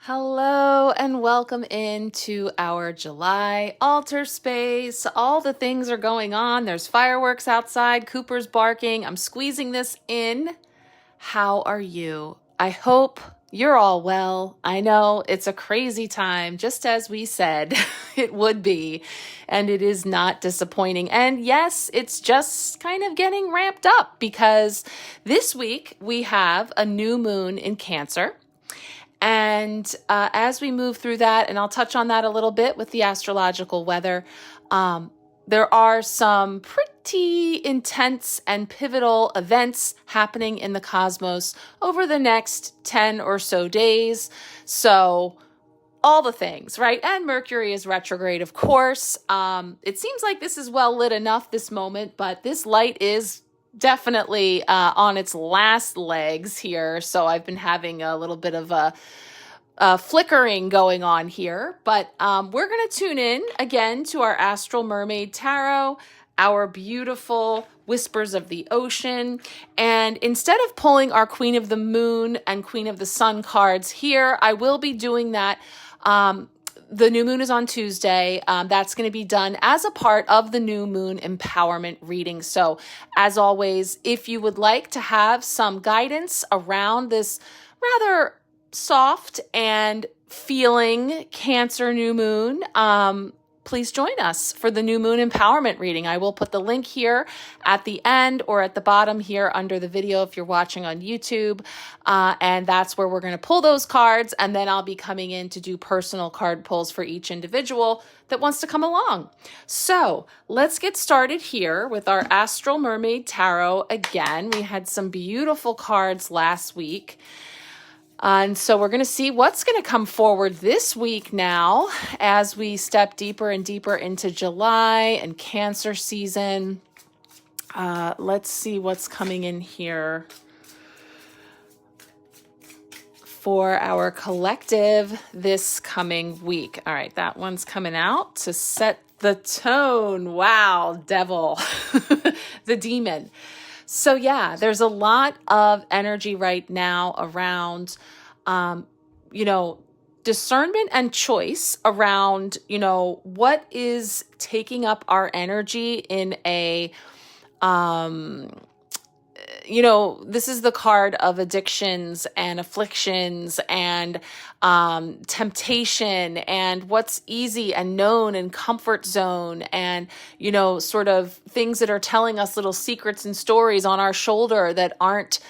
Hello and welcome into our July altar space. All the things are going on. There's fireworks outside. Cooper's barking. I'm squeezing this in. How are you? I hope you're all well. I know it's a crazy time, just as we said it would be, and it is not disappointing. And yes, it's just kind of getting ramped up because this week we have a new moon in Cancer. And as we move through that, and I'll touch on that a little bit with the astrological weather, there are some pretty intense and pivotal events happening in the cosmos over the next 10 or so days. So all the things, right? And Mercury is retrograde, of course. It seems like this is well lit enough this moment, but this light is definitely on its last legs here. So I've been having a little bit of a flickering going on here, but we're going to tune in again to our Astral Mermaid Tarot, our beautiful Whispers of the Ocean. And instead of pulling our Queen of the Moon and Queen of the Sun cards here, I will be doing that. The new moon is on Tuesday. That's going to be done as a part of the new moon empowerment reading. So as always, if you would like to have some guidance around this rather soft and feeling Cancer new moon, please join us for the new moon empowerment reading. I will put the link here at the end or at the bottom here under the video if you're watching on YouTube. And that's where we're going to pull those cards. And then I'll be coming in to do personal card pulls for each individual that wants to come along. So let's get started here with our Astral Mermaid Tarot. Again, we had some beautiful cards last week. And so we're going to see what's going to come forward this week now as we step deeper and deeper into July and Cancer season. Let's see what's coming in here for our collective this coming week. All right, that one's coming out to set the tone. Wow, devil, the demon. So yeah, there's a lot of energy right now around, discernment and choice around, what is taking up our energy in a, this is the card of addictions and afflictions and temptation and what's easy and known and comfort zone and, sort of things that are telling us little secrets and stories on our shoulder that aren't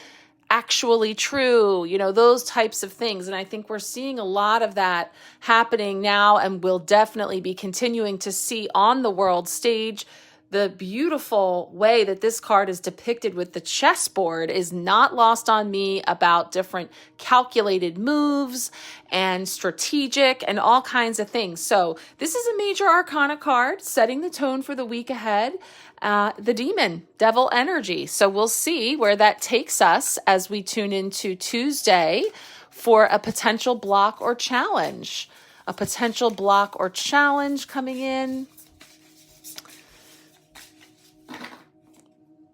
actually true, those types of things. And I think we're seeing a lot of that happening now and we'll definitely be continuing to see on the world stage. The beautiful way that this card is depicted with the chessboard is not lost on me about different calculated moves and strategic and all kinds of things. So this is a major arcana card setting the tone for the week ahead. The demon, devil energy. So we'll see where that takes us as we tune into Tuesday for a potential block or challenge. A potential block or challenge coming in.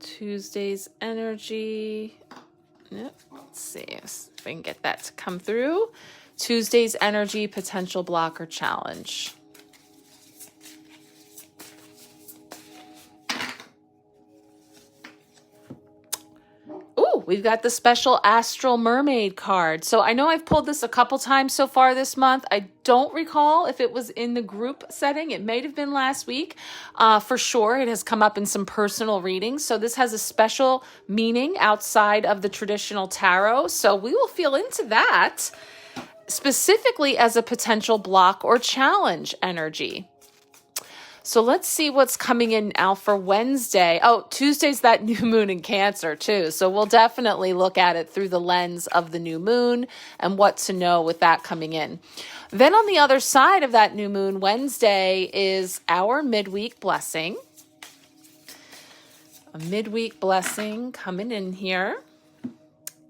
Tuesday's energy. Yep. Let's see if I can get that to come through. Tuesday's energy, potential block or challenge. Ooh, we've got the special Astral Mermaid card. So I know I've pulled this a couple times so far this month. I don't recall if it was in the group setting. It may have been last week. For sure, it has come up in some personal readings. So this has a special meaning outside of the traditional tarot. So we will feel into that specifically as a potential block or challenge energy. So let's see what's coming in now for Wednesday. Oh, Tuesday's that new moon in Cancer too. So we'll definitely look at it through the lens of the new moon and what to know with that coming in. Then on the other side of that new moon, Wednesday is our midweek blessing. A midweek blessing coming in here.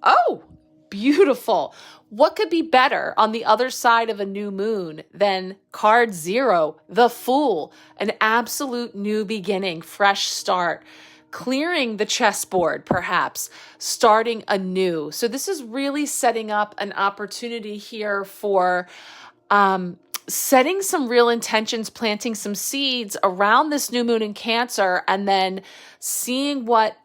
Oh, beautiful. What could be better on the other side of a new moon than card 0, the Fool, an absolute new beginning, fresh start, clearing the chessboard, perhaps starting anew. So this is really setting up an opportunity here for setting some real intentions, planting some seeds around this new moon in Cancer, and then seeing what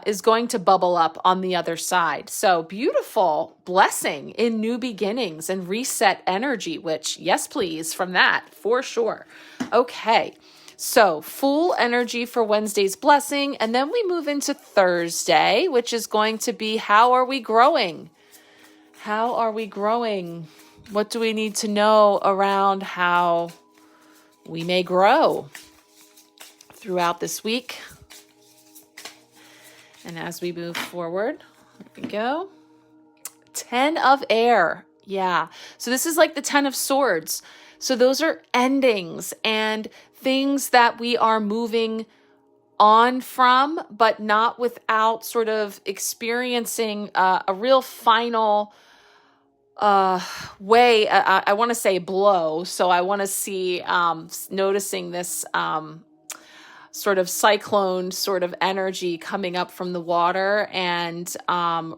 is going to bubble up on the other side. So beautiful blessing in new beginnings and reset energy, which, yes, please, from that for sure. Okay. So full energy for Wednesday's blessing. And then we move into Thursday, which is going to be, how are we growing? How are we growing? What do we need to know around how we may grow throughout this week? And as we move forward, here we go. 10 of air. Yeah. So this is like the 10 of swords. So those are endings and things that we are moving on from, but not without sort of experiencing a real final way. I want to say blow. So I want to see noticing this sort of cyclone sort of energy coming up from the water and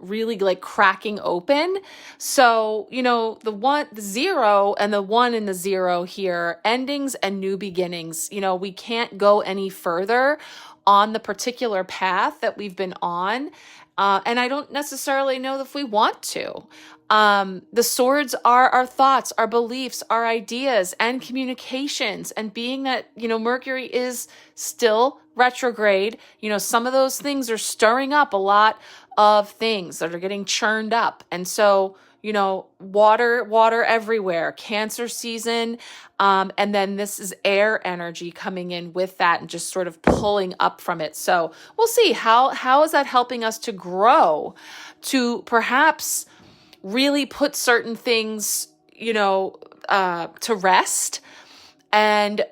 really like cracking open. So, the 0 and the 1 in the 0 here, endings and new beginnings. We can't go any further on the particular path that we've been on. And I don't necessarily know if we want to. The swords are our thoughts, our beliefs, our ideas, and communications. And being that, Mercury is still retrograde, some of those things are stirring up a lot of things that are getting churned up. And so, water everywhere, Cancer season. And then this is air energy coming in with that and just sort of pulling up from it. So we'll see how is that helping us to grow, to perhaps really put certain things, to rest, and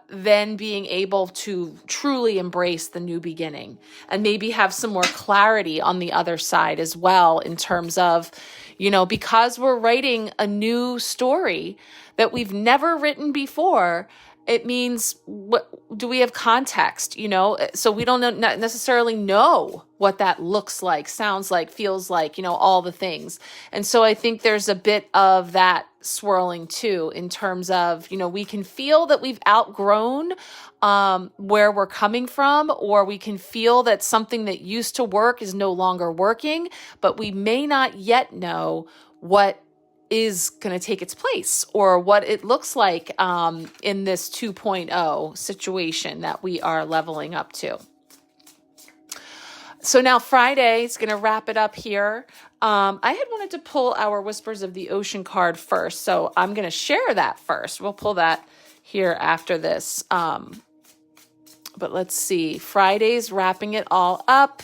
then being able to truly embrace the new beginning and maybe have some more clarity on the other side as well, in terms of, because we're writing a new story that we've never written before. It means, what do we have context, so we don't not necessarily know what that looks like, sounds like, feels like, all the things. And so I think there's a bit of that swirling too, in terms of, we can feel that we've outgrown where we're coming from, or we can feel that something that used to work is no longer working, but we may not yet know what is going to take its place or what it looks like in this 2.0 situation that we are leveling up to. So now Friday is going to wrap it up here. I had wanted to pull our Whispers of the Ocean card first, so I'm going to share that first. We'll pull that here after this. But let's see. Friday's wrapping it all up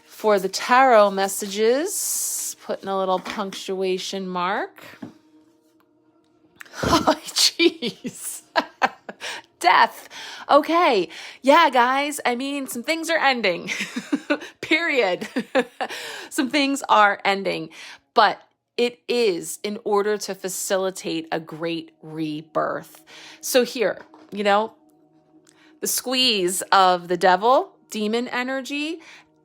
for the tarot messages. Putting a little punctuation mark. Oh, jeez. Death. Okay. Yeah, guys. I mean, some things are ending. Period. Some things are ending. But it is in order to facilitate a great rebirth. So here, the squeeze of the devil, demon energy,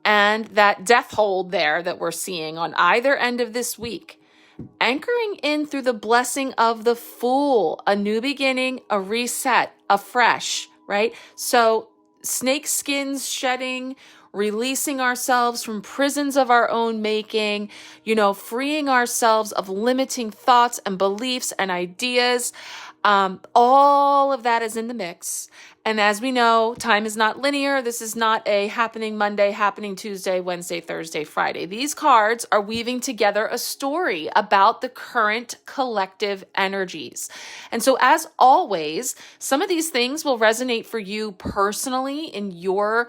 and that death hold there that we're seeing on either end of this week, anchoring in through the blessing of the Fool, a new beginning, a reset, a fresh, right? So snake skins shedding, releasing ourselves from prisons of our own making, freeing ourselves of limiting thoughts and beliefs and ideas. All of that is in the mix. And as we know, time is not linear. This is not a happening Monday, happening Tuesday, Wednesday, Thursday, Friday. These cards are weaving together a story about the current collective energies. And so as always, some of these things will resonate for you personally in your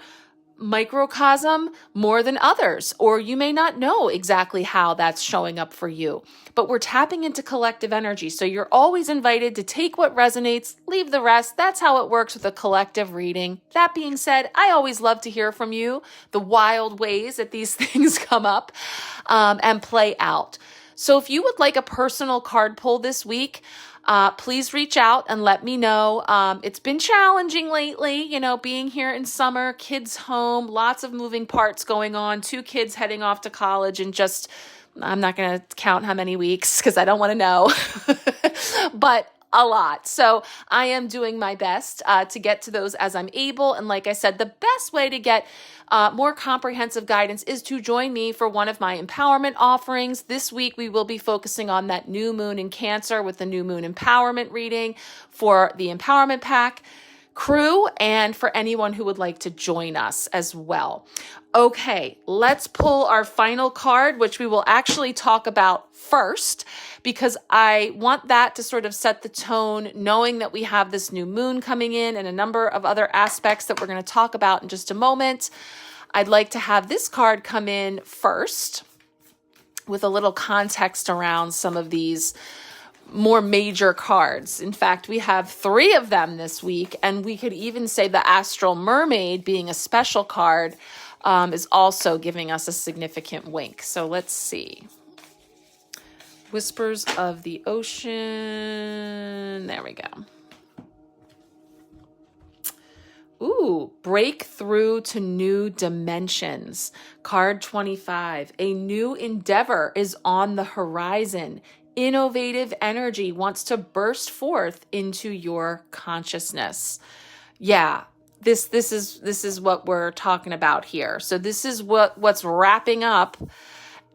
microcosm more than others, or you may not know exactly how that's showing up for you, but we're tapping into collective energy. So you're always invited to take what resonates, leave the rest. That's how it works with a collective reading. That being said, I always love to hear from you, the wild ways that these things come up and play out. So if you would like a personal card pull this week, please reach out and let me know. It's been challenging lately, being here in summer, kids home, lots of moving parts going on, 2 kids heading off to college, and I'm not going to count how many weeks because I don't want to know, but a lot. So I am doing my best to get to those as I'm able. And like I said, the best way to get more comprehensive guidance is to join me for one of my empowerment offerings. This week, we will be focusing on that new moon in Cancer with the new moon empowerment reading for the Empowerment Pack crew and for anyone who would like to join us as well. Okay, let's pull our final card, which we will actually talk about first, because I want that to sort of set the tone, knowing that we have this new moon coming in and a number of other aspects that we're going to talk about in just a moment. I'd like to have this card come in first with a little context around some of these more major cards. In fact, we have 3 of them this week, and we could even say the Astral Mermaid, being a special card, is also giving us a significant wink. So let's see. Whispers of the Ocean. There we go. Ooh, breakthrough to new dimensions. Card 25. A new endeavor is on the horizon. Innovative energy wants to burst forth into your consciousness. Yeah, this is what we're talking about here. So this is what's wrapping up,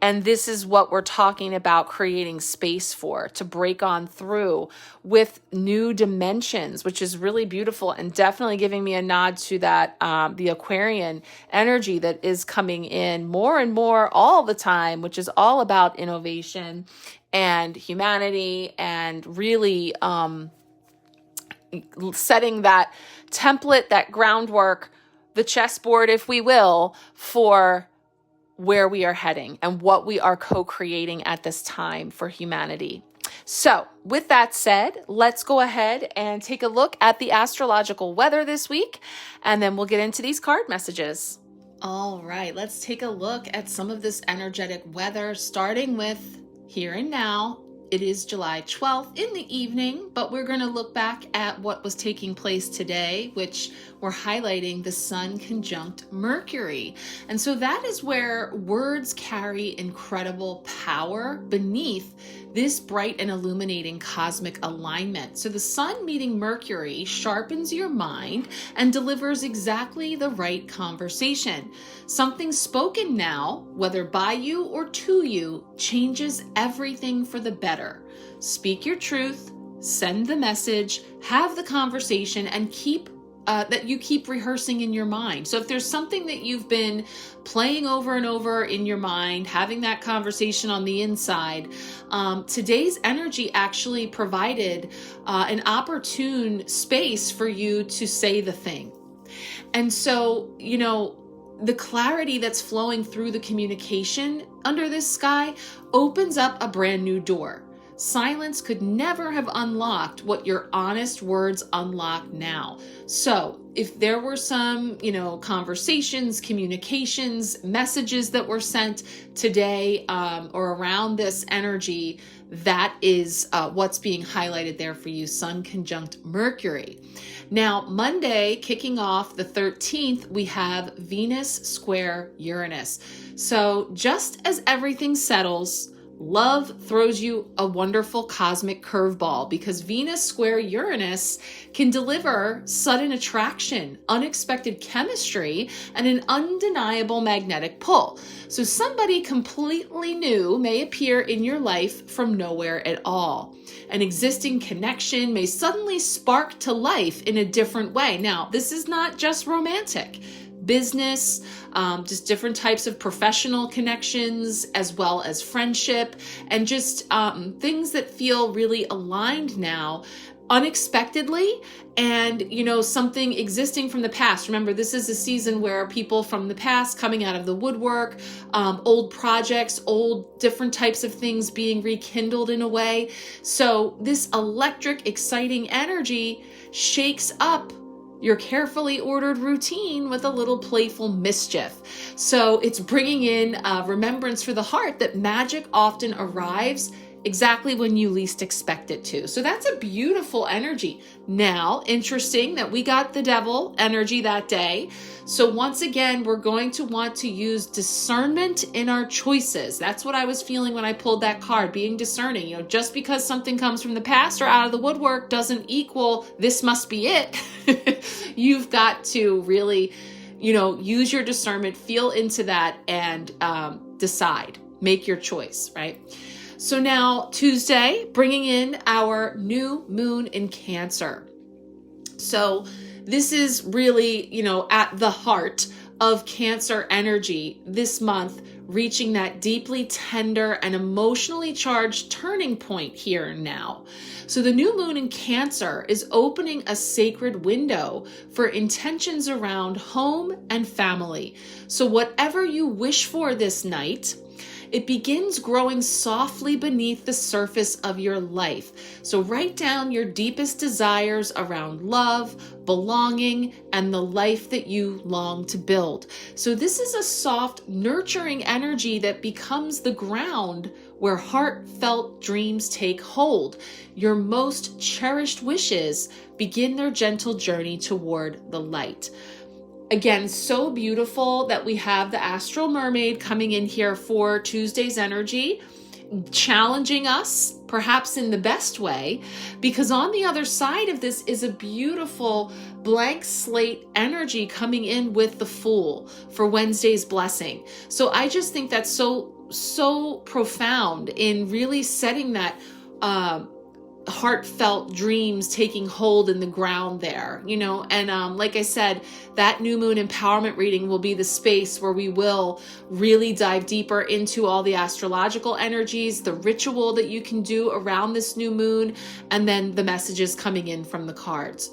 and this is what we're talking about creating space for, to break on through with new dimensions, which is really beautiful and definitely giving me a nod to that the Aquarian energy that is coming in more and more all the time, which is all about innovation and humanity, and really setting that template, that groundwork, the chessboard, if we will, for where we are heading and what we are co-creating at this time for humanity. So with that said, let's go ahead and take a look at the astrological weather this week, and then we'll get into these card messages. All right, let's take a look at some of this energetic weather, starting with here and now. It is July 12th in the evening, but we're going to look back at what was taking place today, which we're highlighting the Sun conjunct Mercury. And so that is where words carry incredible power beneath this bright and illuminating cosmic alignment. So the Sun meeting Mercury sharpens your mind and delivers exactly the right conversation. Something spoken now, whether by you or to you, changes everything for the better. Speak your truth, send the message, have the conversation, and keep rehearsing in your mind. So if there's something that you've been playing over and over in your mind, having that conversation on the inside, today's energy actually provided an opportune space for you to say the thing. And so, the clarity that's flowing through the communication under this sky opens up a brand new door. Silence could never have unlocked what your honest words unlock now. So if there were some, conversations, communications, messages that were sent today or around this energy, that is what's being highlighted there for you, Sun conjunct Mercury. Now, Monday, kicking off the 13th, we have Venus square Uranus. So just as everything settles, love throws you a wonderful cosmic curveball, because Venus square Uranus can deliver sudden attraction, unexpected chemistry, and an undeniable magnetic pull. So somebody completely new may appear in your life from nowhere at all. An existing connection may suddenly spark to life in a different way. Now, this is not just romantic. Business, just different types of professional connections, as well as friendship, and just things that feel really aligned now unexpectedly, and something existing from the past. Remember, this is a season where people from the past coming out of the woodwork, old projects, old different types of things being rekindled in a way. So this electric, exciting energy shakes up your carefully ordered routine with a little playful mischief. So it's bringing in remembrance for the heart that magic often arrives exactly when you least expect it to. So that's a beautiful energy. Now, interesting that we got the devil energy that day. So once again, we're going to want to use discernment in our choices. That's what I was feeling when I pulled that card, being discerning. You know, just because something comes from the past or out of the woodwork doesn't equal this must be it. You've got to really, use your discernment, feel into that, and decide, make your choice, right? So now Tuesday, bringing in our new moon in Cancer. So this is really, at the heart of Cancer energy this month, reaching that deeply tender and emotionally charged turning point here and now. So the new moon in Cancer is opening a sacred window for intentions around home and family. So whatever you wish for this night, it begins growing softly beneath the surface of your life. So write down your deepest desires around love, belonging, and the life that you long to build. So this is a soft, nurturing energy that becomes the ground where heartfelt dreams take hold. Your most cherished wishes begin their gentle journey toward the light. Again, so beautiful that we have the astral mermaid coming in here for Tuesday's energy, challenging us, perhaps in the best way, because on the other side of this is a beautiful blank slate energy coming in with the Fool for Wednesday's blessing. So I just think that's so profound in really setting that heartfelt dreams taking hold in the ground there, and like I said, that new moon empowerment reading will be the space where we will really dive deeper into all the astrological energies, the ritual that you can do around this new moon, and then the messages coming in from the cards.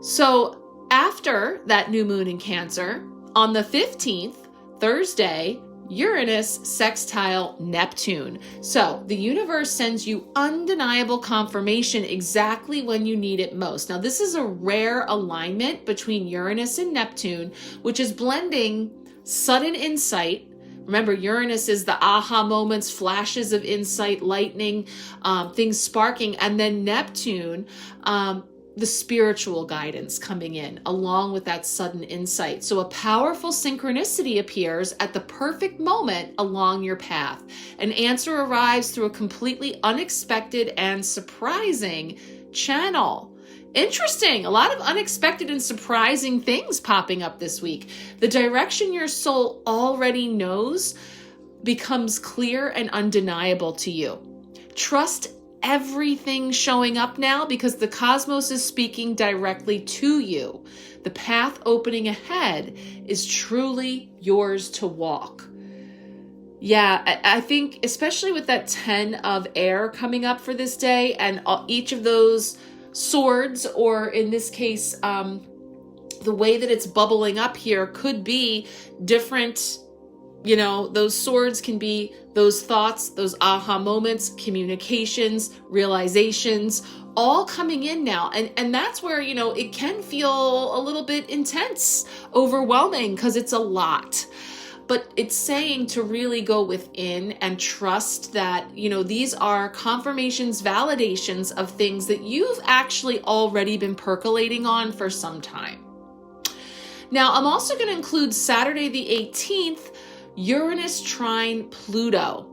So after that new moon in Cancer, on the 15th, Thursday, Uranus sextile Neptune. So the universe sends you undeniable confirmation exactly when you need it most. Now, this is a rare alignment between Uranus and Neptune, which is blending sudden insight. Remember, Uranus is the aha moments, flashes of insight, lightning, things sparking, and then Neptune, the spiritual guidance coming in along with that sudden insight. So a powerful synchronicity appears at the perfect moment along your path. An answer arrives through a completely unexpected and surprising channel. Interesting. A lot of unexpected and surprising things popping up this week. The direction your soul already knows becomes clear and undeniable to you. Trust everything showing up now because the cosmos is speaking directly to you. The path opening ahead is truly yours to walk. Yeah, I think especially with that 10 of air coming up for this day, and each of those swords, or in this case, the way that it's bubbling up here could be different. Those swords can be those thoughts, those aha moments, communications, realizations, all coming in now. And that's where, it can feel a little bit intense, overwhelming, because it's a lot. But it's saying to really go within and trust that, these are confirmations, validations of things that you've actually already been percolating on for some time. Now, I'm also going to include Saturday the 18th, Uranus trine Pluto.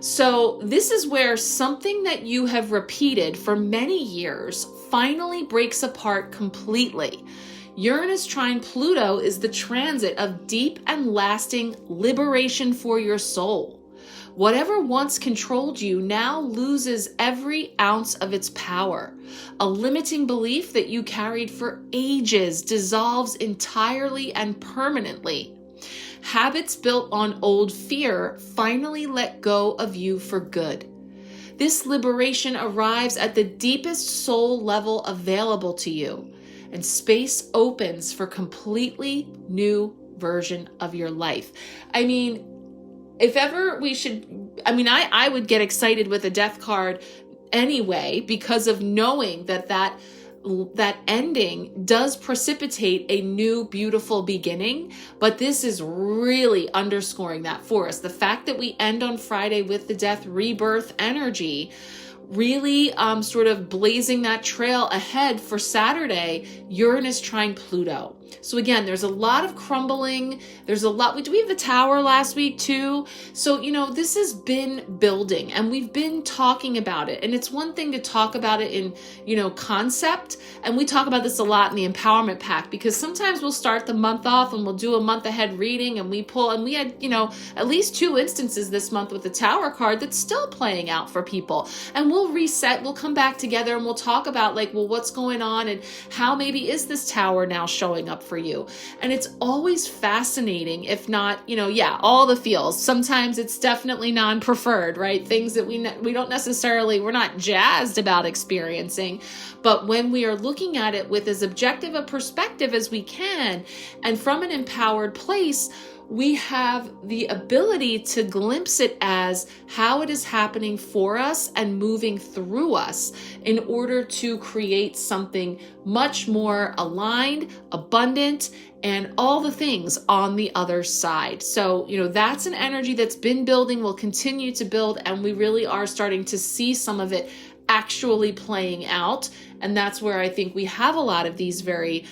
So this is where something that you have repeated for many years finally breaks apart completely. Uranus trine Pluto is the transit of deep and lasting liberation for your soul. Whatever once controlled you now loses every ounce of its power. A limiting belief that you carried for ages dissolves entirely and permanently. Habits built on old fear finally let go of you for good. This liberation arrives at the deepest soul level available to you, and space opens for completely new version of your life. I mean, if ever we should, I would get excited with a death card anyway, because of knowing that that ending does precipitate a new beautiful beginning, but this is really underscoring that for us. The fact that we end on Friday with the death rebirth energy really sort of blazing that trail ahead for Saturday, Uranus trine Pluto. So again, there's a lot of crumbling. There's a lot. We have the tower last week too. So, this has been building and we've been talking about it. And it's one thing to talk about it in, concept. And we talk about this a lot in the Empowerment Pack, because sometimes we'll start the month off and we'll do a month ahead reading and we had, at least 2 instances this month with the tower card that's still playing out for people. And we'll reset, we'll come back together and we'll talk about what's going on and how maybe is this tower now showing up for you. And it's always fascinating, if not, all the feels. Sometimes it's definitely non-preferred, right? Things that we don't necessarily, we're not jazzed about experiencing. But when we are looking at it with as objective a perspective as we can, and from an empowered place, we have the ability to glimpse it as how it is happening for us and moving through us in order to create something much more aligned, abundant, and all the things on the other side. So, that's an energy that's been building, will continue to build, and we really are starting to see some of it actually playing out. And that's where I think we have a lot of these very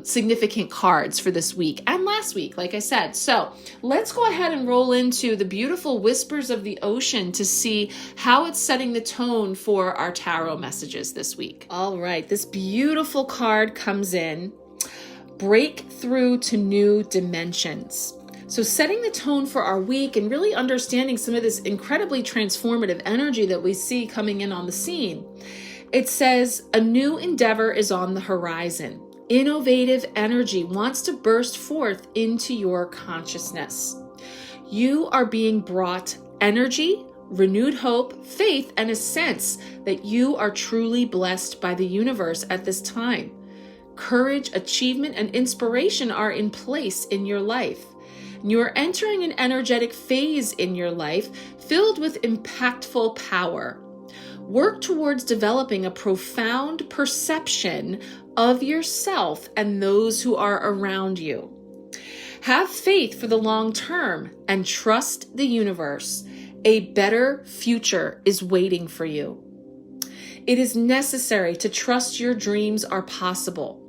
significant cards for this week and last week, like I said. So let's go ahead and roll into the beautiful whispers of the ocean to see how it's setting the tone for our tarot messages this week. All right, this beautiful card comes in, breakthrough to new dimensions. So setting the tone for our week and really understanding some of this incredibly transformative energy that we see coming in on the scene. It says, a new endeavor is on the horizon. Innovative energy wants to burst forth into your consciousness. You are being brought energy, renewed hope, faith, and a sense that you are truly blessed by the universe at this time. Courage, achievement, and inspiration are in place in your life. You are entering an energetic phase in your life filled with impactful power. Work towards developing a profound perception of yourself and those who are around you. Have faith for the long term and trust the universe. A better future is waiting for you. It is necessary to trust your dreams are possible.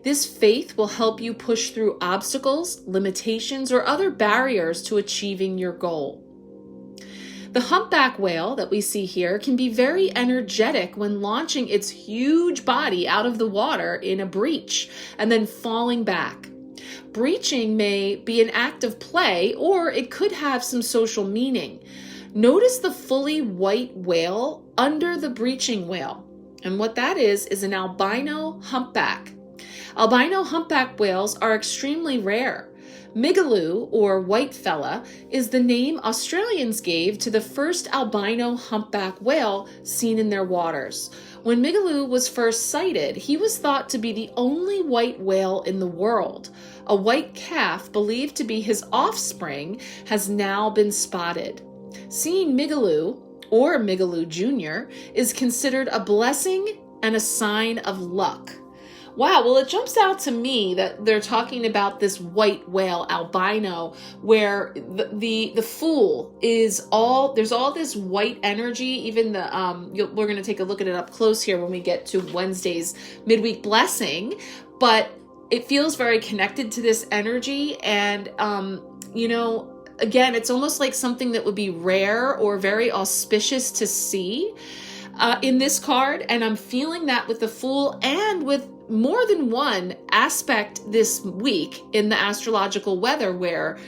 This faith will help you push through obstacles, limitations, or other barriers to achieving your goal. The humpback whale that we see here can be very energetic when launching its huge body out of the water in a breach and then falling back. Breaching may be an act of play, or it could have some social meaning. Notice the fully white whale under the breaching whale. And what that is an albino humpback. Albino humpback whales are extremely rare. Migaloo, or whitefella, is the name Australians gave to the first albino humpback whale seen in their waters. When Migaloo was first sighted, he was thought to be the only white whale in the world. A white calf, believed to be his offspring, has now been spotted. Seeing Migaloo, or Migaloo Jr., is considered a blessing and a sign of luck. Wow, well, it jumps out to me that they're talking about this white whale albino, where the fool is all, there's all this white energy. Even we're going to take a look at it up close here when we get to Wednesday's midweek blessing, but it feels very connected to this energy. And, again, it's almost like something that would be rare or very auspicious to see in this card. And I'm feeling that with the Fool and with more than one aspect this week in the astrological weather, where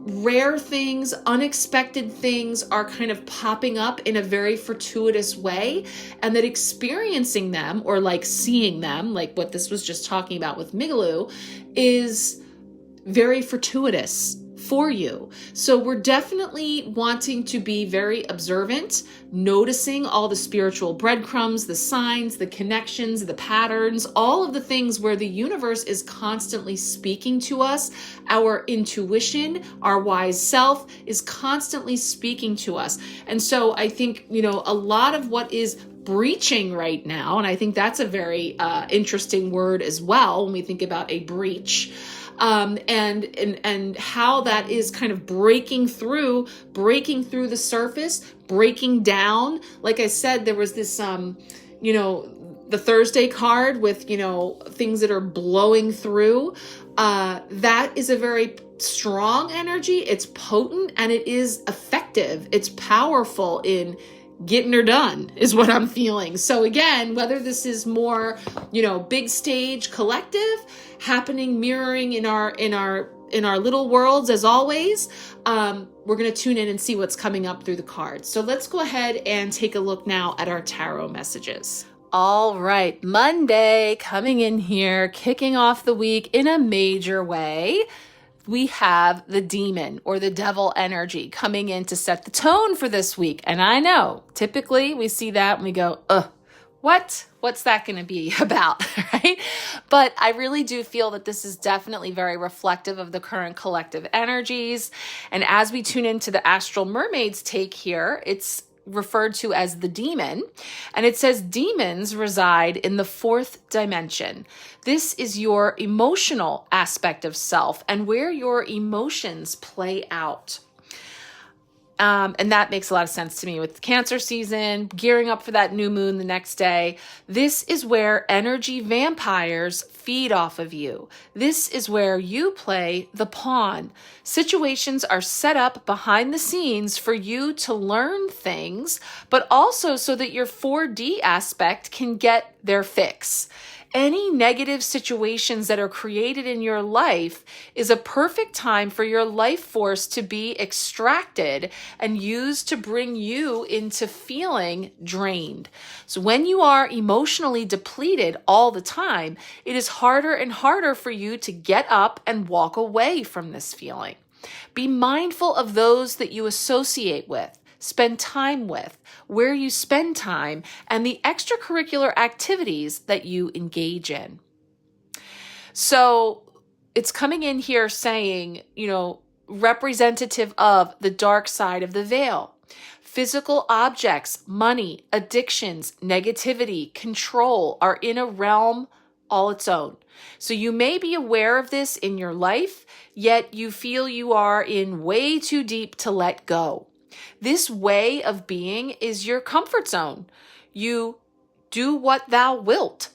rare things, unexpected things are kind of popping up in a very fortuitous way, and that experiencing them, or like seeing them, like what this was just talking about with Migaloo, is very fortuitous for you. So we're definitely wanting to be very observant, noticing all the spiritual breadcrumbs, the signs, the connections, the patterns, all of the things where the universe is constantly speaking to us. Our intuition, our wise self is constantly speaking to us. And so I think, a lot of what is breaching right now, and I think that's a very interesting word as well when we think about a breach, and how that is kind of breaking through the surface, breaking down. Like I said, there was this, the Thursday card with, things that are blowing through. That is a very strong energy. It's potent and it is effective. It's powerful in getting her done is what I'm feeling. So again, whether this is more, big stage collective happening, mirroring in our little worlds as always, we're going to tune in and see what's coming up through the cards. So let's go ahead and take a look now at our tarot messages. All right, Monday coming in here, kicking off the week in a major way. We have the demon or the devil energy coming in to set the tone for this week. And I know typically we see that and we go, what's that going to be about, right? But I really do feel that this is definitely very reflective of the current collective energies. And as we tune into the Astral Mermaid's take here, it's referred to as the demon, and it says demons reside in the fourth dimension. This is your emotional aspect of self and where your emotions play out. And that makes a lot of sense to me with Cancer season, gearing up for that new moon the next day. This is where energy vampires feed off of you. This is where you play the pawn. Situations are set up behind the scenes for you to learn things, but also so that your 4D aspect can get their fix. Any negative situations that are created in your life is a perfect time for your life force to be extracted and used to bring you into feeling drained. So when you are emotionally depleted all the time, it is harder and harder for you to get up and walk away from this feeling. Be mindful of those that you associate with, spend time with, where you spend time, and the extracurricular activities that you engage in. So it's coming in here saying, representative of the dark side of the veil. Physical objects, money, addictions, negativity, control are in a realm all its own. So you may be aware of this in your life, yet you feel you are in way too deep to let go. This way of being is your comfort zone. You do what thou wilt.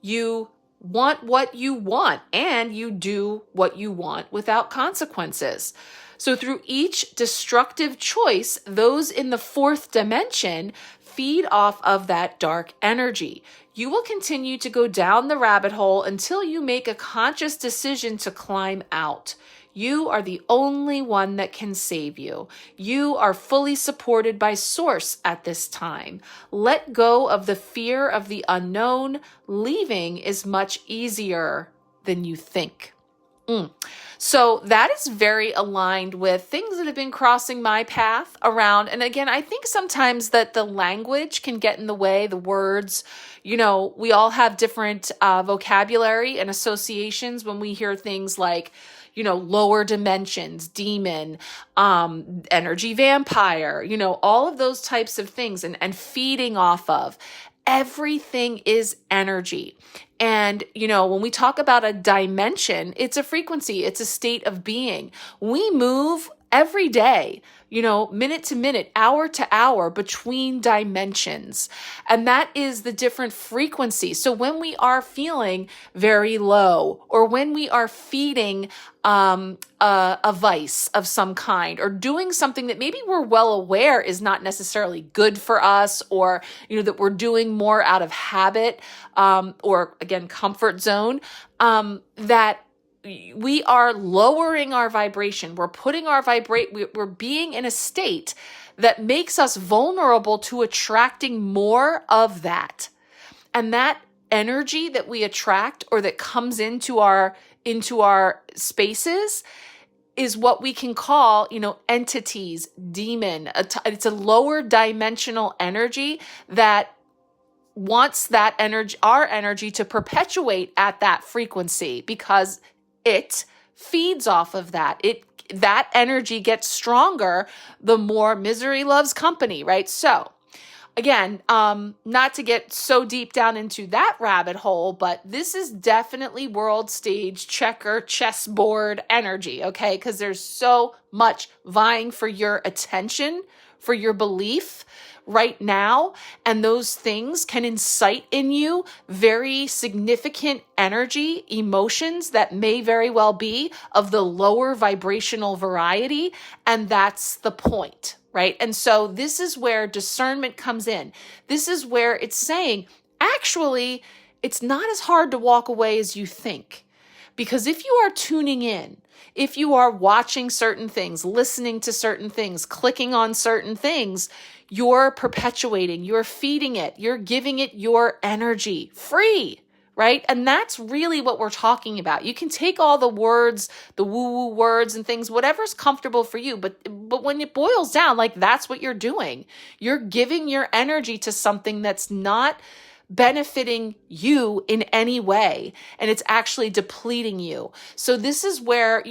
You want what you want, and you do what you want without consequences. So through each destructive choice, those in the fourth dimension feed off of that dark energy. You will continue to go down the rabbit hole until you make a conscious decision to climb out. You are the only one that can save you. You are fully supported by Source at this time. Let go of the fear of the unknown. Leaving is much easier than you think. So that is very aligned with things that have been crossing my path around. And again, I think sometimes that the language can get in the way, the words. We all have different vocabulary and associations when we hear things like, lower dimensions, demon, energy vampire, all of those types of things and feeding off of. Everything is energy. And, when we talk about a dimension, it's a frequency, it's a state of being. We move every day, minute to minute, hour to hour between dimensions. And that is the different frequency. So when we are feeling very low, or when we are feeding a vice of some kind, or doing something that maybe we're well aware is not necessarily good for us, or, that we're doing more out of habit, or again, comfort zone, that we are lowering our vibration. We're putting we're being in a state that makes us vulnerable to attracting more of that. And that energy that we attract or that comes into our spaces is what we can call, entities, demon. It's a lower dimensional energy that wants that energy, our energy, to perpetuate at that frequency because it feeds off of that. That energy gets stronger the more misery loves company, right? So again, not to get so deep down into that rabbit hole, but this is definitely world stage checker chessboard energy, okay? Because there's so much vying for your attention, for your belief right now, and those things can incite in you very significant energy, emotions that may very well be of the lower vibrational variety, and that's the point, right? And so this is where discernment comes in. This is where it's saying, actually, it's not as hard to walk away as you think. Because if you are tuning in, if you are watching certain things, listening to certain things, clicking on certain things, you're perpetuating, you're feeding it, you're giving it your energy free, right? And that's really what we're talking about. You can take all the words, the woo-woo words and things, whatever's comfortable for you. But when it boils down, like that's what you're doing. You're giving your energy to something that's not benefiting you in any way. And it's actually depleting you. So this is where,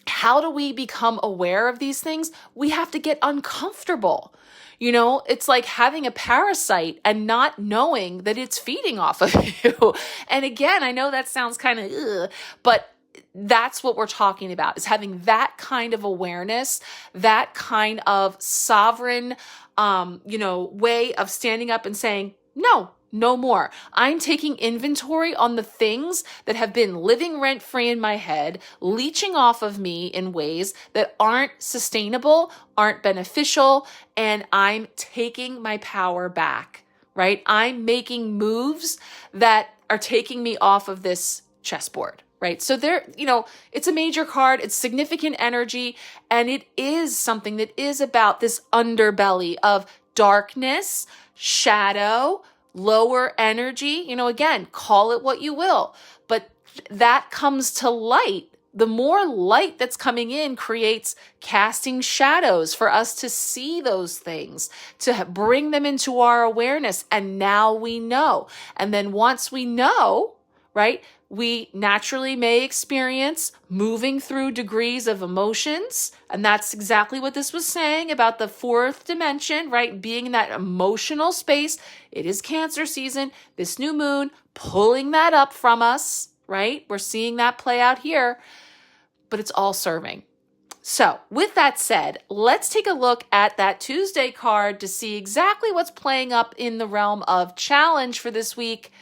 how do we become aware of these things? We have to get uncomfortable. It's like having a parasite and not knowing that it's feeding off of you. And again, I know that sounds kind of, but that's what we're talking about, is having that kind of awareness, that kind of sovereign, way of standing up and saying, no more. I'm taking inventory on the things that have been living rent-free in my head, leeching off of me in ways that aren't sustainable, aren't beneficial, and I'm taking my power back, right? I'm making moves that are taking me off of this chessboard, right? So there, it's a major card, it's significant energy, and it is something that is about this underbelly of darkness, shadow, lower energy, again, call it what you will, but that comes to light. The more light that's coming in creates casting shadows for us to see those things, to bring them into our awareness. And now we know. And then once we know, right, we naturally may experience moving through degrees of emotions. And that's exactly what this was saying about the fourth dimension, right? Being in that emotional space. It is Cancer season, this new moon, pulling that up from us, right? We're seeing that play out here, but it's all serving. So with that said, let's take a look at that Tuesday card to see exactly what's playing up in the realm of challenge for this week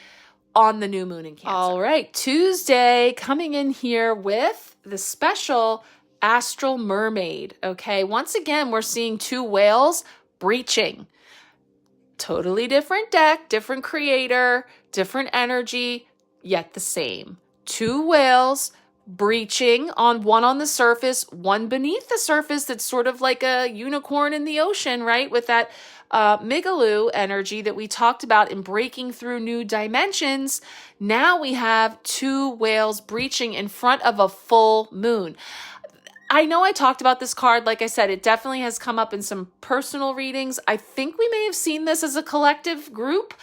on the new moon in Cancer. All right, Tuesday coming in here with the special Astral Mermaid. Okay, once again, we're seeing two whales breaching. Totally different deck, different creator, different energy, yet the same. Two whales breaching, one on the surface, one beneath the surface that's sort of like a unicorn in the ocean, right? With that Migaloo energy that we talked about in breaking through new dimensions. Now we have two whales breaching in front of a full moon. I know I talked about this card. Like I said, it definitely has come up in some personal readings. I think we may have seen this as a collective group.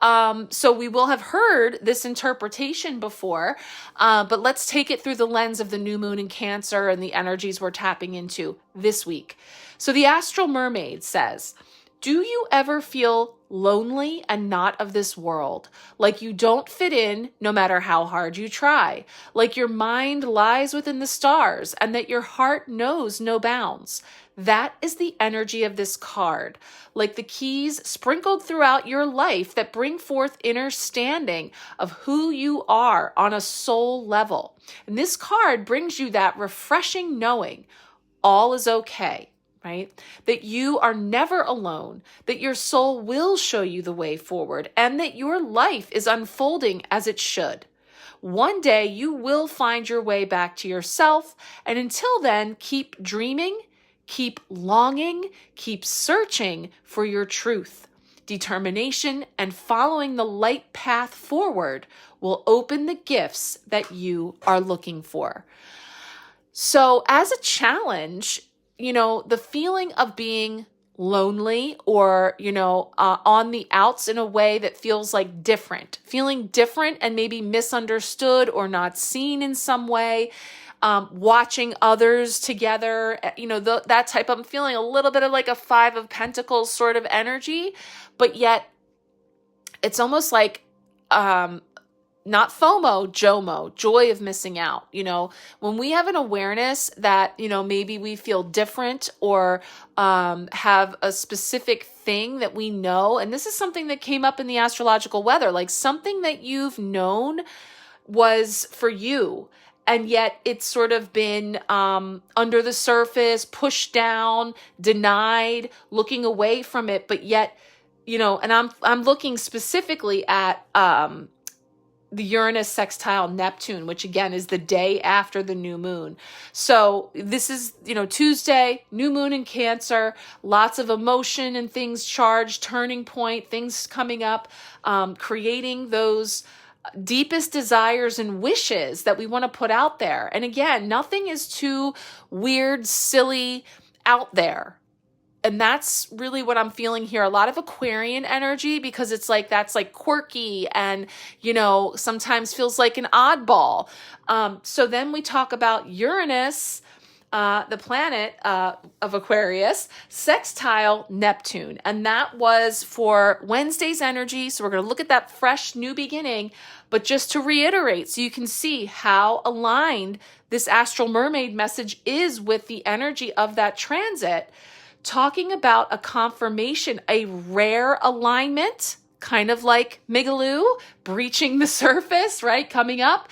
So we will have heard this interpretation before, but let's take it through the lens of the new moon in Cancer and the energies we're tapping into this week. So the Astral Mermaid says, do you ever feel lonely and not of this world? Like you don't fit in no matter how hard you try? Like your mind lies within the stars and that your heart knows no bounds? That is the energy of this card. Like the keys sprinkled throughout your life that bring forth inner standing of who you are on a soul level. And this card brings you that refreshing knowing all is okay. Right? That you are never alone, that your soul will show you the way forward, and that your life is unfolding as it should. One day you will find your way back to yourself, and until then, keep dreaming, keep longing, keep searching for your truth. Determination and following the light path forward will open the gifts that you are looking for. So as a challenge, the feeling of being lonely or, on the outs in a way that feels like feeling different and maybe misunderstood or not seen in some way, watching others together, that type of feeling, a little bit of like a Five of Pentacles sort of energy, but yet it's almost like, not FOMO, JOMO, joy of missing out. When we have an awareness that, maybe we feel different or have a specific thing that we know, and this is something that came up in the astrological weather, like something that you've known was for you, and yet it's sort of been under the surface, pushed down, denied, looking away from it, but yet, and I'm looking specifically at the Uranus sextile Neptune, which again is the day after the new moon. So this is, Tuesday, new moon in Cancer, lots of emotion and things charged, turning point, things coming up, creating those deepest desires and wishes that we want to put out there. And again, nothing is too weird, silly out there. And that's really what I'm feeling here. A lot of Aquarian energy, because it's like, that's like quirky and, sometimes feels like an oddball. So then we talk about Uranus, the planet of Aquarius, sextile Neptune. And that was for Wednesday's energy. So we're going to look at that fresh new beginning. But just to reiterate, so you can see how aligned this astral mermaid message is with the energy of that transit, talking about a confirmation, a rare alignment, kind of like Migaloo, breaching the surface, right? Coming up,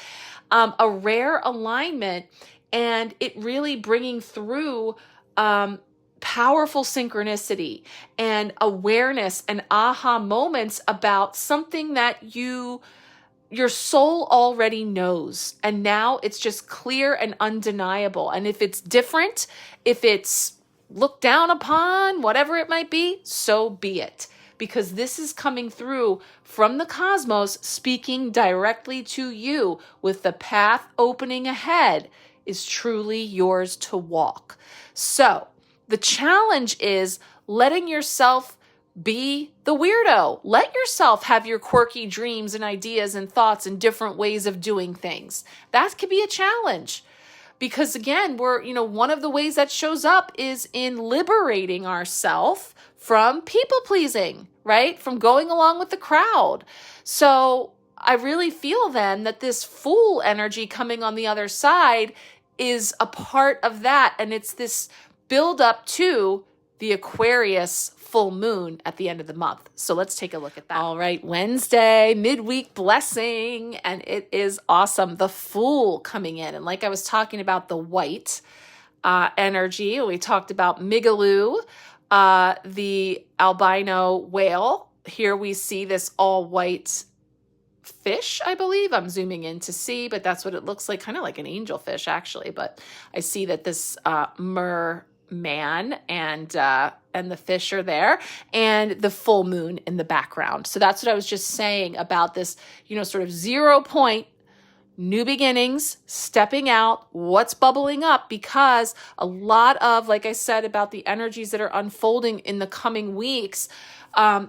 a rare alignment, and it really bringing through powerful synchronicity and awareness and aha moments about something that your soul already knows. And now it's just clear and undeniable. And if it's different, if it's looked down upon, whatever it might be, so be it. Because this is coming through from the cosmos, speaking directly to you, with the path opening ahead is truly yours to walk. So the challenge is letting yourself be the weirdo. Let yourself have your quirky dreams and ideas and thoughts and different ways of doing things. That could be a challenge. Because again, one of the ways that shows up is in liberating ourselves from people pleasing, right? From going along with the crowd. So I really feel then that this Fool energy coming on the other side is a part of that. And it's this build up to the Aquarius full moon at the end of the month. So let's take a look at that. All right, Wednesday, midweek blessing, and it is awesome. The Fool coming in. And like I was talking about the white energy, we talked about Migaloo, the albino whale. Here we see this all white fish, I believe. I'm zooming in to see, but that's what it looks like, kind of like an angelfish actually. But I see that this merman and the fish are there, and the full moon in the background. So that's what I was just saying about this, sort of 0 point, new beginnings, stepping out, what's bubbling up, because a lot of, like I said, about the energies that are unfolding in the coming weeks,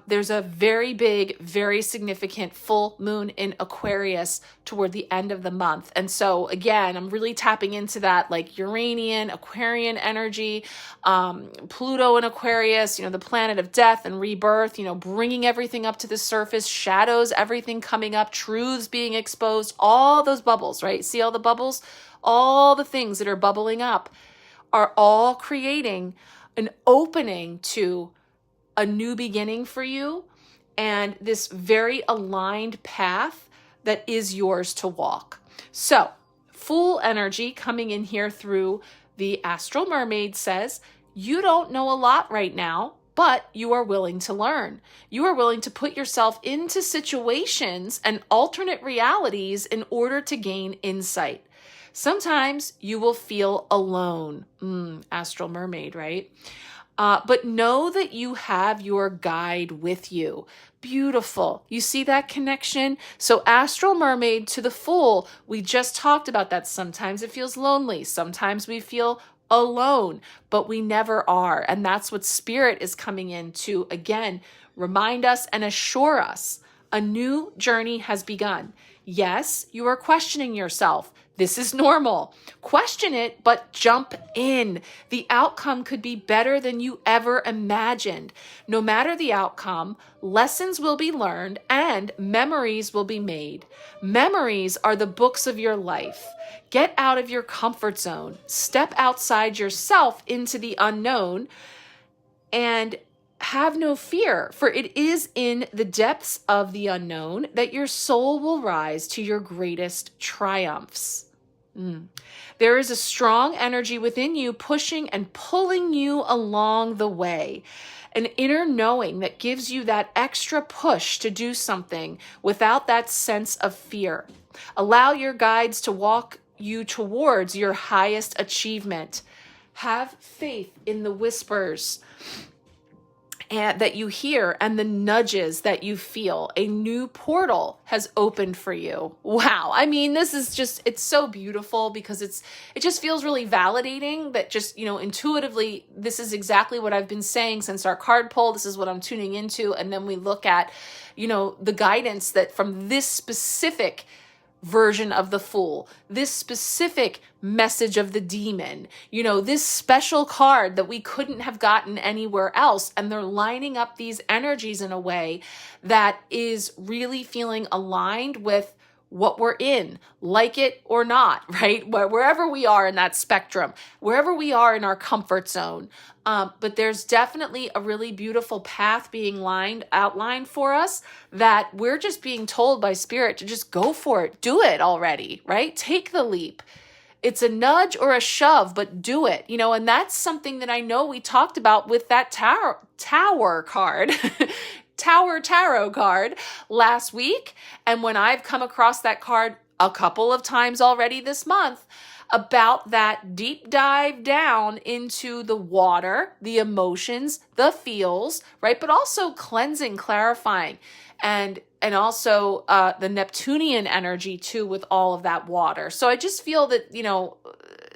there's a very big, very significant full moon in Aquarius toward the end of the month. And so again, I'm really tapping into that like Uranian, Aquarian energy, Pluto in Aquarius, the planet of death and rebirth, bringing everything up to the surface, shadows, everything coming up, truths being exposed, all those bubbles, right? See all the bubbles? All the things that are bubbling up are all creating an opening to a new beginning for you, and this very aligned path that is yours to walk. So, Fool energy coming in here through the astral mermaid says, you don't know a lot right now, but you are willing to learn. You are willing to put yourself into situations and alternate realities in order to gain insight. Sometimes you will feel alone. Astral mermaid, right? But know that you have your guide with you. Beautiful. You see that connection? So astral mermaid to the Fool, we just talked about that. Sometimes it feels lonely. Sometimes we feel alone, but we never are. And that's what spirit is coming in to, again, remind us and assure us a new journey has begun. Yes, you are questioning yourself. This is normal. Question it, but jump in. The outcome could be better than you ever imagined. No matter the outcome, lessons will be learned and memories will be made. Memories are the books of your life. Get out of your comfort zone. Step outside yourself into the unknown and have no fear, for it is in the depths of the unknown that your soul will rise to your greatest triumphs. There is a strong energy within you pushing and pulling you along the way. An inner knowing that gives you that extra push to do something without that sense of fear. Allow your guides to walk you towards your highest achievement. Have faith in the whispers and that you hear and the nudges that you feel. A new portal has opened for you. Wow. I mean, this is just, it's so beautiful because it just feels really validating that just, intuitively, this is exactly what I've been saying since our card pull. This is what I'm tuning into. And then we look at, the guidance that from this specific version of the Fool, this specific message of the Demon, this special card that we couldn't have gotten anywhere else. And they're lining up these energies in a way that is really feeling aligned with what we're in, like it or not, right? Wherever we are in that spectrum, wherever we are in our comfort zone. But there's definitely a really beautiful path being outlined for us that we're just being told by spirit to just go for it. Do it already, right? Take the leap. It's a nudge or a shove, but do it, and that's something that I know we talked about with that tower card, Tower Tarot card last week. And when I've come across that card a couple of times already this month, about that deep dive down into the water, the emotions, the feels, right? But also cleansing, clarifying, and also the Neptunian energy too with all of that water. So I just feel that,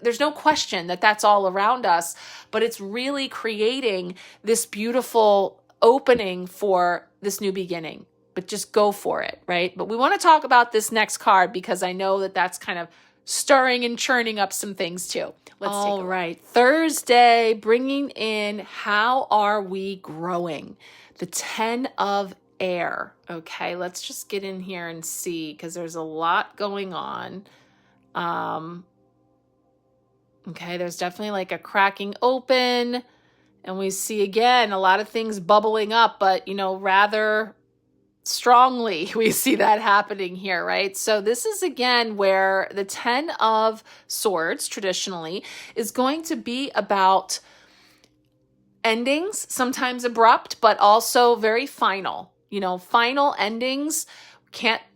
there's no question that that's all around us, but it's really creating this beautiful opening for this new beginning. But just go for it, right? But we want to talk about this next card because I know that that's kind of stirring and churning up some things too. All right. Thursday, bringing in how are we growing? The 10 of air. Okay, let's just get in here and see because there's a lot going on. Okay, there's definitely like a cracking open. And we see again a lot of things bubbling up, but rather strongly we see that happening here, right? So this is again where the 10 of Swords traditionally is going to be about endings, sometimes abrupt, but also very final. Final endings.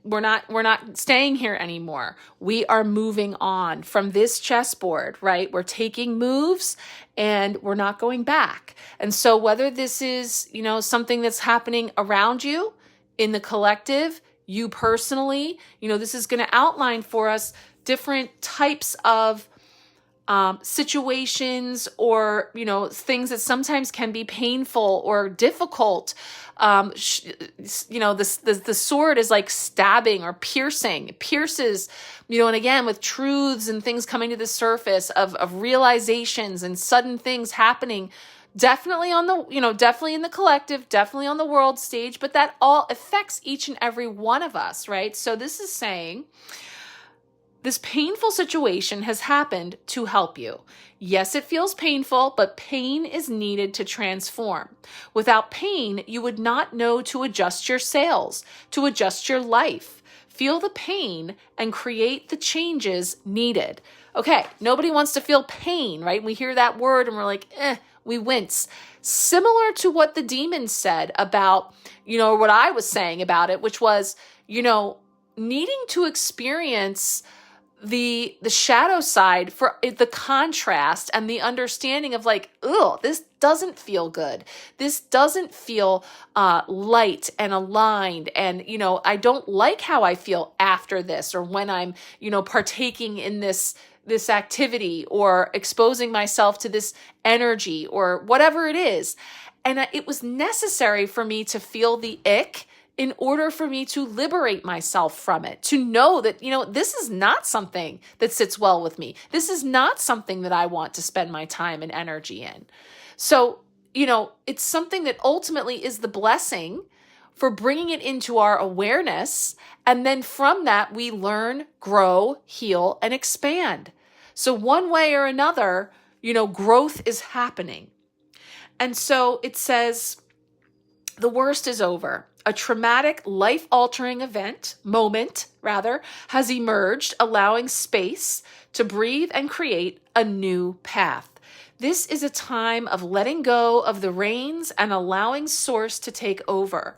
We're not staying here anymore. We are moving on from this chessboard, right? We're taking moves and we're not going back. And so whether this is, something that's happening around you in the collective, you personally, this is going to outline for us different types of situations or, things that sometimes can be painful or difficult. The sword is like stabbing or piercing. It pierces, and again, with truths and things coming to the surface of realizations and sudden things happening, definitely on the, definitely in the collective, definitely on the world stage, but that all affects each and every one of us, right? So this is saying, this painful situation has happened to help you. Yes, it feels painful, but pain is needed to transform. Without pain, you would not know to adjust your sails, to adjust your life. Feel the pain and create the changes needed. Okay, nobody wants to feel pain, right? We hear that word and we're like, we wince. Similar to what the demon said about, what I was saying about it, which was, needing to experience the shadow side for the contrast and the understanding of like, oh, this doesn't feel good. This doesn't feel light and aligned. And, I don't like how I feel after this or when I'm, partaking in this activity or exposing myself to this energy or whatever it is. And it was necessary for me to feel the ick in order for me to liberate myself from it, to know that, this is not something that sits well with me. This is not something that I want to spend my time and energy in. So, it's something that ultimately is the blessing for bringing it into our awareness. And then from that, we learn, grow, heal, and expand. So one way or another, growth is happening. And so it says, the worst is over. A traumatic, life-altering moment, has emerged, allowing space to breathe and create a new path. This is a time of letting go of the reins and allowing Source to take over.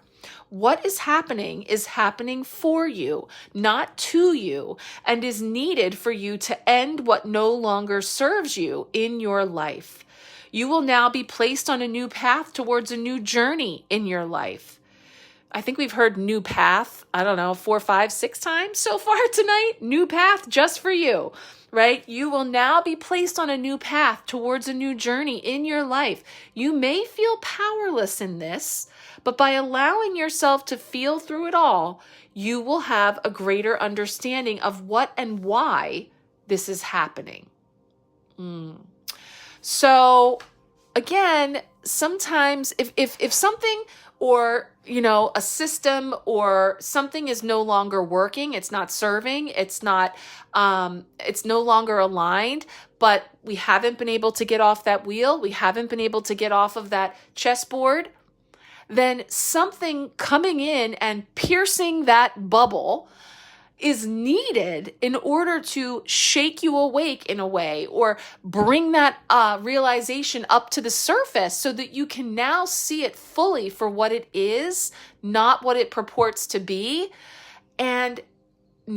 What is happening for you, not to you, and is needed for you to end what no longer serves you in your life. You will now be placed on a new path towards a new journey in your life. I think we've heard new path, 4, 5, 6 times so far tonight. New path just for you, right? You will now be placed on a new path towards a new journey in your life. You may feel powerless in this, but by allowing yourself to feel through it all, you will have a greater understanding of what and why this is happening. So again, sometimes if something or, a system or something is no longer working, it's not serving, it's no longer aligned, but we haven't been able to get off that wheel, we haven't been able to get off of that chessboard, then something coming in and piercing that bubble is needed in order to shake you awake in a way or bring that realization up to the surface so that you can now see it fully for what it is, not what it purports to be, and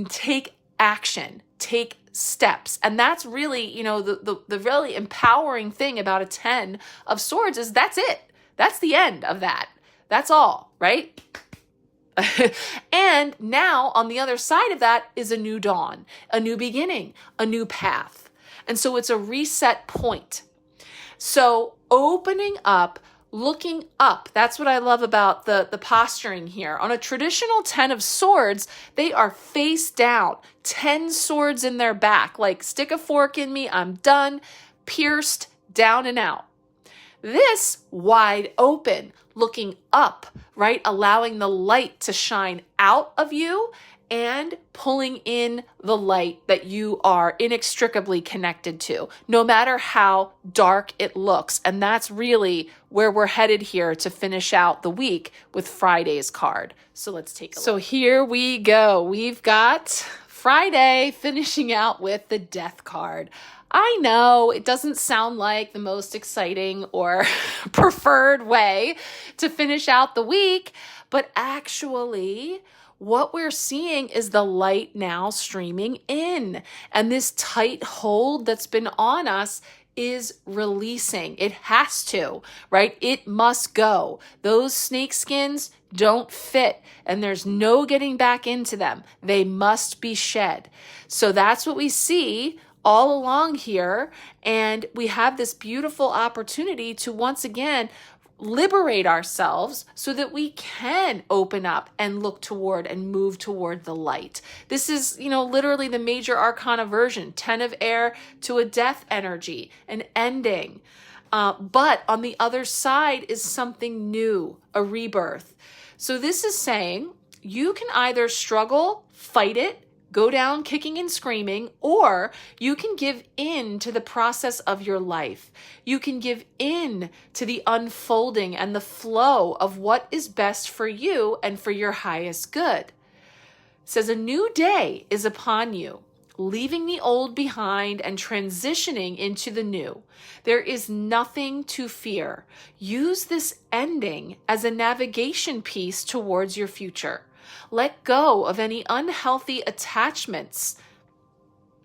take action, take steps. And that's really, the really empowering thing about a 10 of Swords is that's it. That's the end of that. That's all, right? And now on the other side of that is a new dawn, a new beginning, a new path. And so it's a reset point. So opening up, looking up, that's what I love about the posturing here. On a traditional 10 of Swords, they are face down, 10 swords in their back, like stick a fork in me, I'm done, pierced, down and out. This wide open, looking up, right? Allowing the light to shine out of you and pulling in the light that you are inextricably connected to, no matter how dark it looks. And that's really where we're headed here to finish out the week with Friday's card. So let's take a look. So here we go. We've got Friday finishing out with the Death card. I know it doesn't sound like the most exciting or preferred way to finish out the week, but actually what we're seeing is the light now streaming in, and this tight hold that's been on us is releasing. It has to, right? It must go. Those snake skins don't fit, and there's no getting back into them. They must be shed. So that's what we see all along here. And we have this beautiful opportunity to once again liberate ourselves so that we can open up and look toward and move toward the light. This is, literally the major arcana version, 10 of air to a death energy, an ending. But on the other side is something new, a rebirth. So this is saying you can either struggle, fight it, go down kicking and screaming, or you can give in to the process of your life. You can give in to the unfolding and the flow of what is best for you and for your highest good. It says a new day is upon you, leaving the old behind and transitioning into the new. There is nothing to fear. Use this ending as a navigation piece towards your future. Let go of any unhealthy attachments,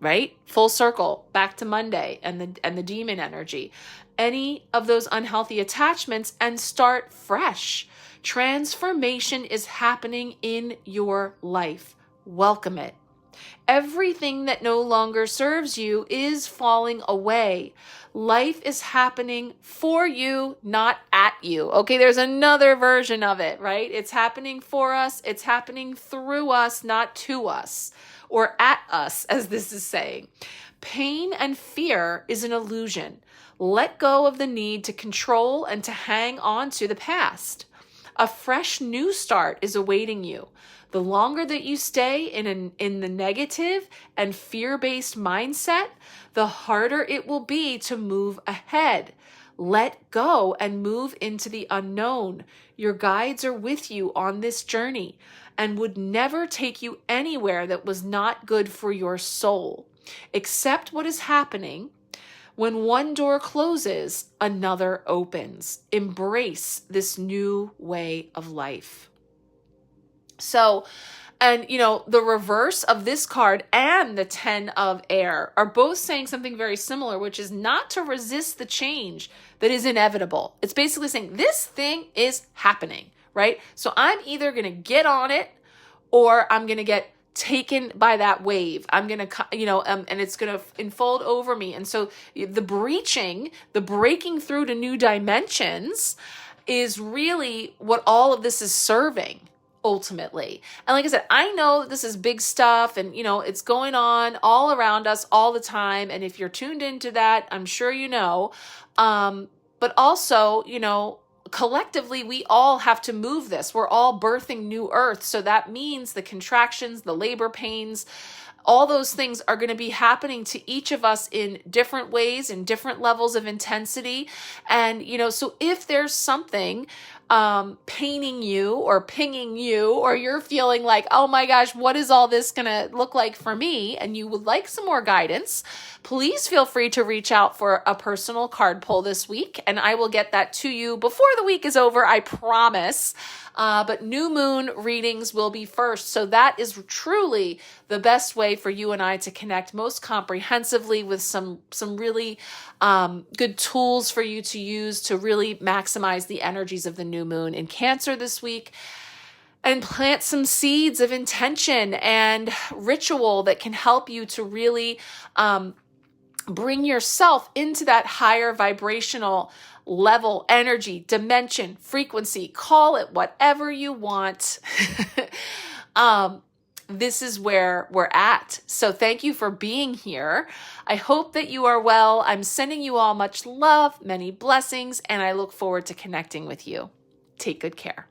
right? Full circle back to Monday and the demon energy. Any of those unhealthy attachments, and start fresh. Transformation is happening in your life. Welcome it. Everything that no longer serves you is falling away. Life is happening for you, not at you. Okay, there's another version of it, right? It's happening for us. It's happening through us, not to us or at us, as this is saying. Pain and fear is an illusion. Let go of the need to control and to hang on to the past. A fresh new start is awaiting you. The longer that you stay in the negative and fear-based mindset, the harder it will be to move ahead. Let go and move into the unknown. Your guides are with you on this journey and would never take you anywhere that was not good for your soul. Accept what is happening. When one door closes, another opens. Embrace this new way of life. So, and the reverse of this card and the 10 of air are both saying something very similar, which is not to resist the change that is inevitable. It's basically saying this thing is happening, right? So I'm either going to get on it or I'm going to get taken by that wave. I'm going to, and it's going to unfold over me. And so the breaking through to new dimensions is really what all of this is serving ultimately. And like I said, I know that this is big stuff and, it's going on all around us all the time. And if you're tuned into that, I'm sure you know. But also, collectively, we all have to move this. We're all birthing new earth. So that means the contractions, the labor pains, all those things are going to be happening to each of us in different ways, in different levels of intensity. And, so if there's something paining you or pinging you, or you're feeling like, oh my gosh, what is all this going to look like for me? And you would like some more guidance, please feel free to reach out for a personal card pull this week. And I will get that to you before the week is over, I promise. But new moon readings will be first. So that is truly the best way for you and I to connect most comprehensively with some really good tools for you to use to really maximize the energies of the new moon in Cancer this week, and plant some seeds of intention and ritual that can help you to really bring yourself into that higher vibrational level, energy, dimension, frequency, call it whatever you want. This is where we're at. So thank you for being here. I hope that you are well. I'm sending you all much love, many blessings, and I look forward to connecting with you. Take good care.